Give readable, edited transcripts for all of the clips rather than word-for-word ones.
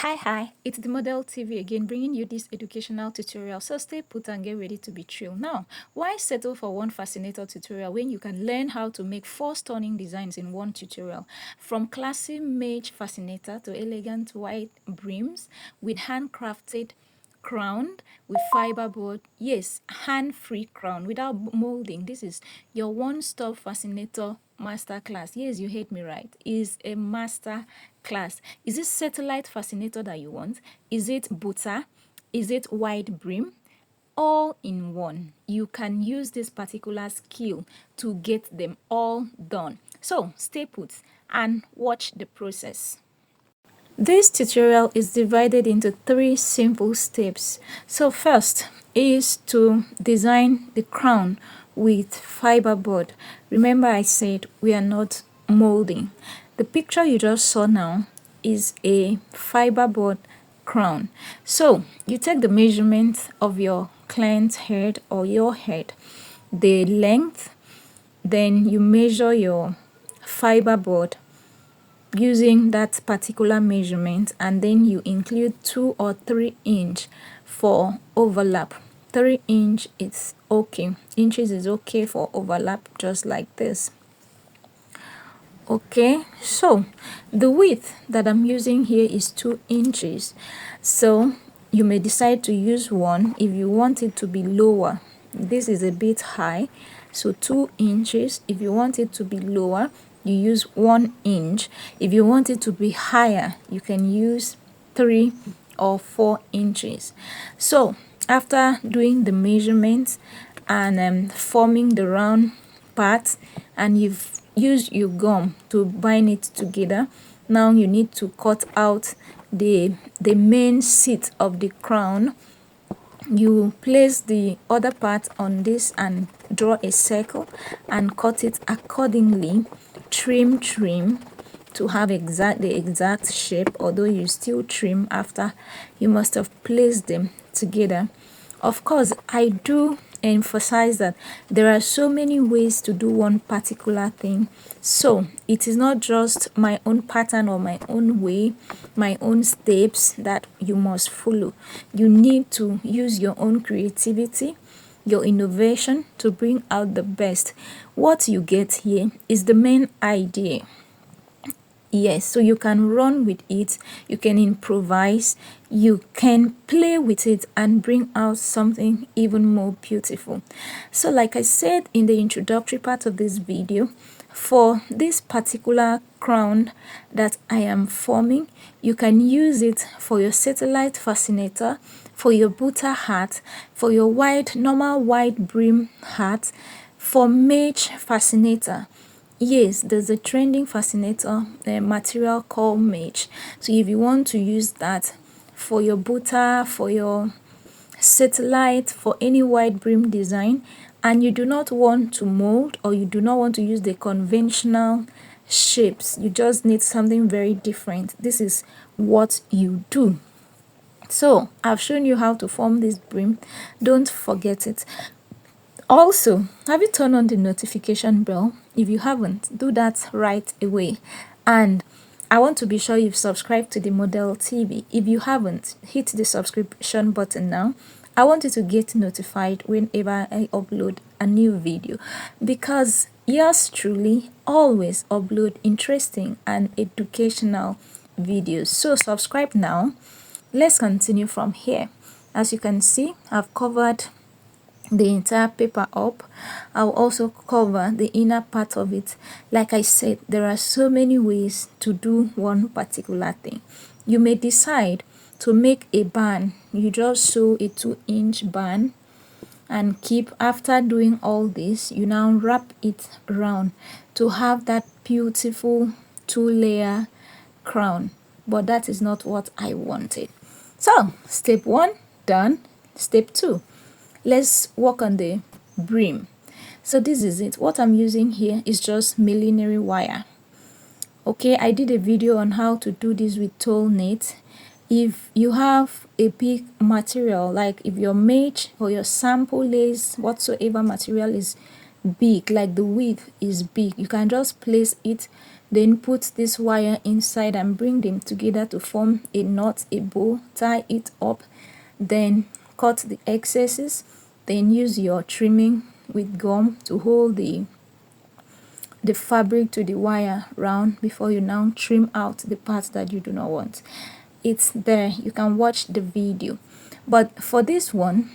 Hi, it's the Model TV again, bringing you this educational tutorial. So stay put and get ready to be thrilled. Now, why settle for one fascinator tutorial when you can learn how to make 4 stunning designs in one tutorial? From classy made fascinator to elegant white brims with handcrafted crown with fiberboard, yes, hand-free crown without molding. This is your one-stop fascinator masterclass. Yes, you heard me right. Is a master class. Is it satellite fascinator that you want? Is it butter? Is it wide brim? All in one. You can use this particular skill to get them all done. So stay put and watch the process. This tutorial is divided into 3 simple steps. So first is to design the crown with fiberboard. Remember I said we are not molding. The picture you just saw now is a fiberboard crown. So you take the measurement of your client's head or your head, the length, then you measure your fiberboard using that particular measurement, and then you include 2 or 3 inch for overlap. 3 inch is okay, inches is okay for overlap, just like this. Okay, so the width that I'm using here is 2 inches, so you may decide to use 1 if you want it to be lower. This is a bit high, so 2 inches. If you want it to be lower, you use 1 inch. If you want it to be higher, you can use 3 or 4 inches. So after doing the measurements and forming the round part, and you've used your gum to bind it together, now you need to cut out the main seat of the crown. You place the other part on this and draw a circle and cut it accordingly. Trim to have the exact shape, although you still trim after you must have placed them together. Of course, I do emphasize that there are so many ways to do one particular thing, so it is not just my own pattern or my own way, my own steps that you must follow. You need to use your own creativity, your innovation to bring out the best. What you get here is the main idea. Yes, so you can run with it, you can improvise, you can play with it and bring out something even more beautiful. So like I said in the introductory part of this video, for this particular crown that I am forming, you can use it for your satellite fascinator, for your butter hat, for your normal wide brim hat, for mage fascinator. Yes, there's a trending fascinator material called mage. So if you want to use that for your butter, for your satellite, for any wide brim design, and you do not want to mold or you do not want to use the conventional shapes, you just need something very different, this is what you do. So I've shown you how to form this brim. Don't forget it. Also, have you turned on the notification bell? If you haven't, do that right away. And I want to be sure you've subscribed to the Model TV. If you haven't, hit the subscription button now. I want you to get notified whenever I upload a new video, because yours truly always upload interesting and educational videos. So subscribe now. Let's continue from here. As you can see, I've covered the entire paper up. I'll also cover the inner part of it. Like I said, there are so many ways to do one particular thing. You may decide to make a band. You just sew a 2-inch band and keep. After doing all this, you now wrap it around to have that beautiful 2-layer crown. But that is not what I wanted. So step 1 done. Step 2, let's work on the brim. So this is it. What I'm using here is just millinery wire. Okay, I did a video on how to do this with toll knit. If you have a big material, like if your mage or your sample lace, whatsoever material is big, like the width is big, you can just place it then put this wire inside and bring them together to form a knot, a bow, tie it up, then cut the excesses, then use your trimming with gum to hold the fabric to the wire round before you now trim out the parts that you do not want. It's there, you can watch the video. But for this one,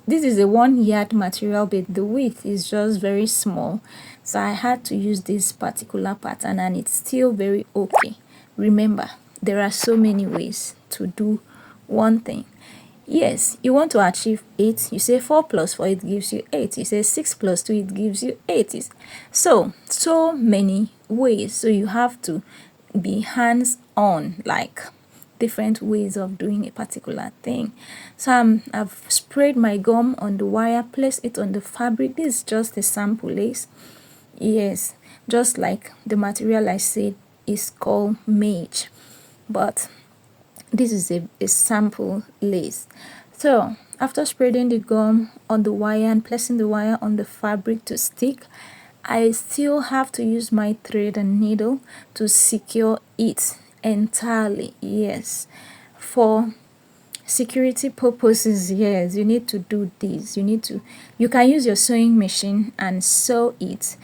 this is a 1 yard material, but the width is just very small, so I had to use this particular pattern, and it's still very okay. Remember, there are so many ways to do one thing. Yes, you want to achieve 8, you say 4 plus 4, it gives you 8. You say 6 plus 2, it gives you 8. So many ways. So you have to be hands-on, like different ways of doing a particular thing. So I've sprayed my gum on the wire, place it on the fabric. This is just a sample lace. Yes, just like the material I said is called mage, but this is a sample lace. So after spreading the gum on the wire and placing the wire on the fabric to stick, I still have to use my thread and needle to secure it entirely. Yes, for security purposes, yes, you need to do this. You can use your sewing machine and sew it,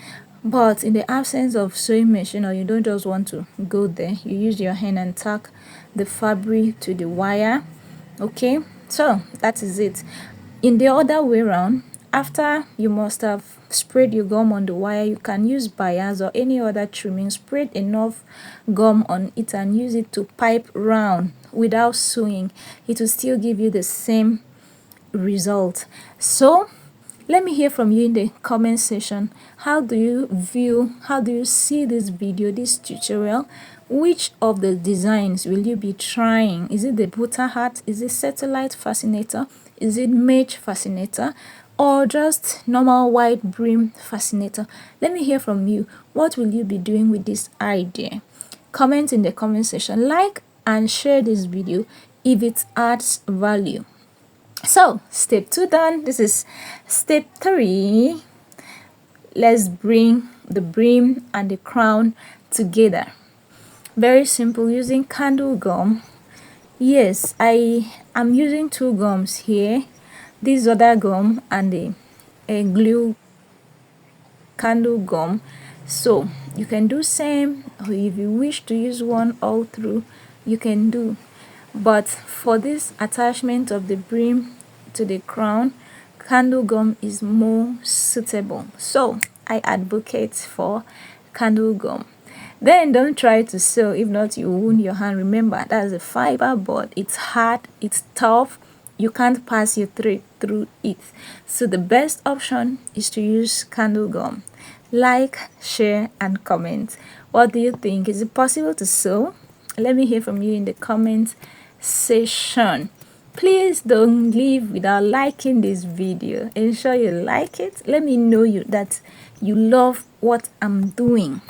but in the absence of sewing machine, or you don't just want to go there, you use your hand and tack the fabric to the wire. Okay, so that is it. In the other way around, after you must have sprayed your gum on the wire, you can use bias or any other trimming, spread enough gum on it and use it to pipe round without sewing. It will still give you the same result. So let me hear from you in the comment section. How do you see this video, this tutorial? Which of the designs will you be trying? Is it the Fedora hat? Is it satellite fascinator? Is it mage fascinator? Or just normal white brim fascinator? Let me hear from you. What will you be doing with this idea? Comment in the comment section. Like and share this video if it adds value. So step 2 done. This is step 3. Let's bring the brim and the crown together. Very simple, using candle gum. Yes, I am using 2 gums here. This other gum and a glue candle gum. So you can do same, or if you wish to use one all through, you can do. But for this attachment of the brim to the crown, candle gum is more suitable, so I advocate for candle gum. Then don't try to sew, if not you wound your hand. Remember, that's a fiber board, it's hard, it's tough, you can't pass your thread through it. So the best option is to use candle gum. Like, share and comment. What do you think? Is it possible to sew? Let me hear from you in the comment section. Please don't leave without liking this video. Ensure you like it. Let me know that you love what I'm doing,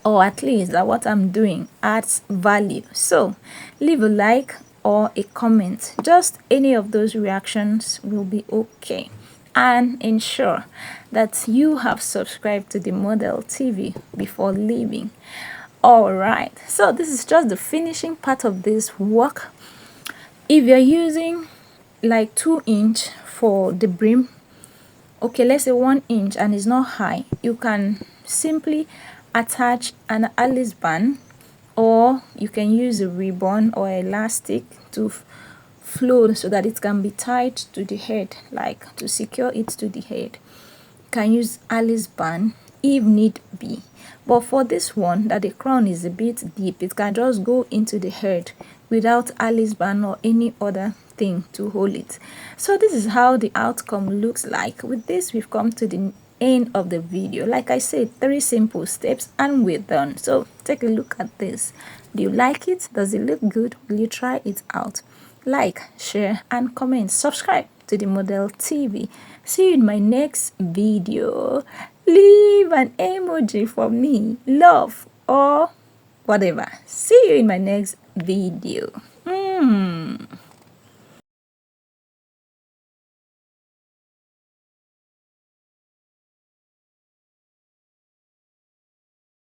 or at least that what I'm doing adds value. So leave a like or a comment. Just any of those reactions will be okay. And ensure that you have subscribed to the Model TV before leaving. Alright, so this is just the finishing part of this work. If you're using like 2" for the brim, okay, let's say 1" and it's not high, you can simply attach an Alice band, or you can use a ribbon or elastic to float so that it can be tied to the head, like to secure it to the head. You can use Alice band if need be, but for this one, that the crown is a bit deep, it can just go into the head without Alice band or any other thing to hold it. So this is how the outcome looks like. With this, we've come to the end of the video. Like I said, 3 simple steps and we're done. So take a look at this. Do you like it? Does it look good? Will you try it out? Like, share and comment. Subscribe to the Model TV. See you in my next video. Leave an emoji for me, love or whatever. See you in my next video.